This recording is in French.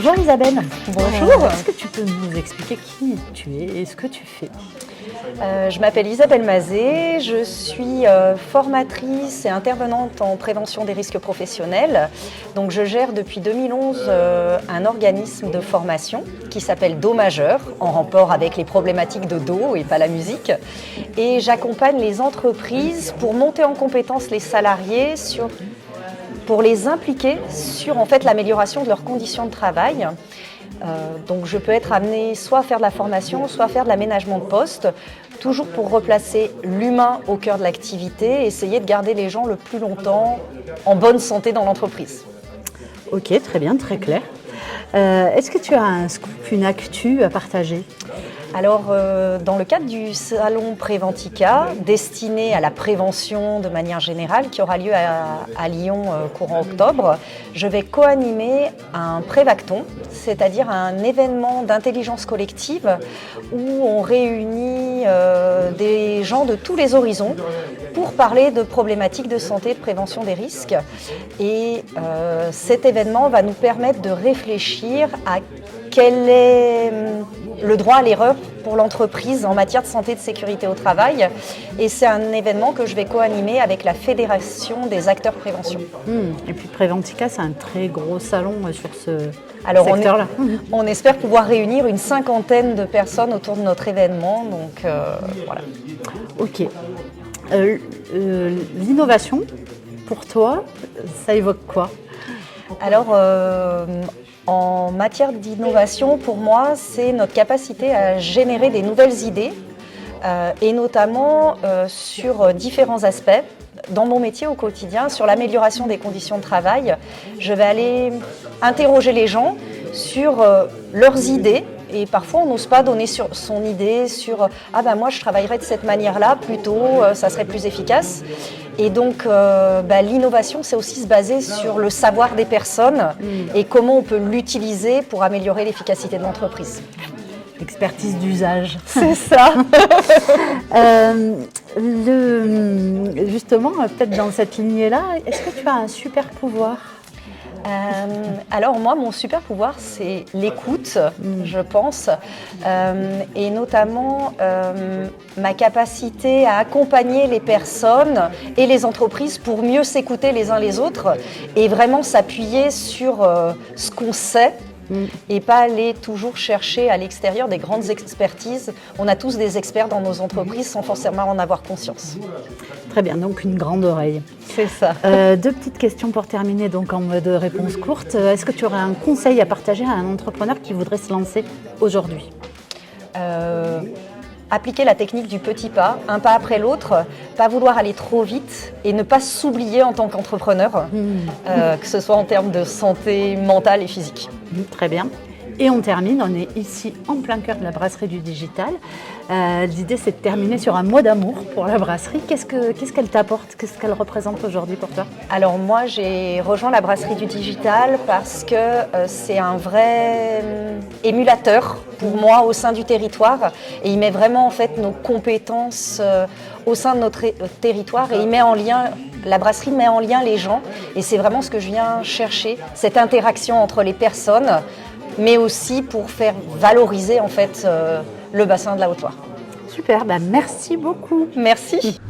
Bonjour Isabelle. Bonjour. Est-ce que tu peux nous expliquer qui tu es et ce que tu fais? Je m'appelle Isabelle Mazet, je suis formatrice et intervenante en prévention des risques professionnels. Donc je gère depuis 2011 un organisme de formation qui s'appelle Do Majeur, en rapport avec les problématiques de dos et pas la musique. Et j'accompagne les entreprises pour monter en compétence les salariés pour les impliquer sur l'amélioration de leurs conditions de travail. Donc je peux être amenée soit à faire de la formation, soit à faire de l'aménagement de poste, toujours pour replacer l'humain au cœur de l'activité et essayer de garder les gens le plus longtemps en bonne santé dans l'entreprise. Ok, très bien, très clair. Est-ce que tu as un scoop, une actu à partager? Alors, dans le cadre du salon Préventica, destiné à la prévention de manière générale, qui aura lieu à Lyon courant octobre, je vais co-animer un Prévacton, c'est-à-dire un événement d'intelligence collective où on réunit des gens de tous les horizons pour parler de problématiques de santé, de prévention des risques. Et cet événement va nous permettre de réfléchir à quel est le droit à l'erreur pour l'entreprise en matière de santé et de sécurité au travail. Et c'est un événement que je vais co-animer avec la Fédération des acteurs prévention. Et puis Préventica, c'est un très gros salon sur ce secteur-là. On espère pouvoir réunir une 50aine de personnes autour de notre événement. Donc voilà. Ok. L'innovation, pour toi, ça évoque quoi? Alors, en matière d'innovation, pour moi, c'est notre capacité à générer des nouvelles idées et notamment sur différents aspects. Dans mon métier au quotidien, sur l'amélioration des conditions de travail, je vais aller interroger les gens sur leurs idées. Et parfois, on n'ose pas donner son idée sur « Ah ben moi, je travaillerais de cette manière-là, plutôt, ça serait plus efficace ». Et donc, l'innovation, c'est aussi se baser sur le savoir des personnes et comment on peut l'utiliser pour améliorer l'efficacité de l'entreprise. Expertise d'usage. C'est ça. Justement, peut-être dans cette lignée-là, est-ce que tu as un super pouvoir? Alors moi, mon super pouvoir, c'est l'écoute, je pense, et notamment ma capacité à accompagner les personnes et les entreprises pour mieux s'écouter les uns les autres et vraiment s'appuyer sur ce qu'on sait. Et pas aller toujours chercher à l'extérieur des grandes expertises. On a tous des experts dans nos entreprises sans forcément en avoir conscience. Très bien, donc une grande oreille. C'est ça. Deux petites questions pour terminer, donc en mode réponse courte. Est-ce que tu aurais un conseil à partager à un entrepreneur qui voudrait se lancer aujourd'hui? Appliquer la technique du petit pas, un pas après l'autre, pas vouloir aller trop vite et ne pas s'oublier en tant qu'entrepreneur, que ce soit en termes de santé mentale et physique. Très bien. Et on termine, on est ici en plein cœur de la brasserie du digital. L'idée, c'est de terminer sur un mot d'amour pour la brasserie. Qu'est-ce qu'elle t'apporte? Qu'est-ce qu'elle représente aujourd'hui pour toi? Alors moi, j'ai rejoint la brasserie du digital parce que c'est un vrai émulateur pour moi au sein du territoire. Et il met vraiment nos compétences au sein de notre territoire et il met en lien, la brasserie met en lien les gens. Et c'est vraiment ce que je viens chercher, cette interaction entre les personnes, mais aussi pour faire valoriser le bassin de la Haute-Loire. Super, merci beaucoup. Merci.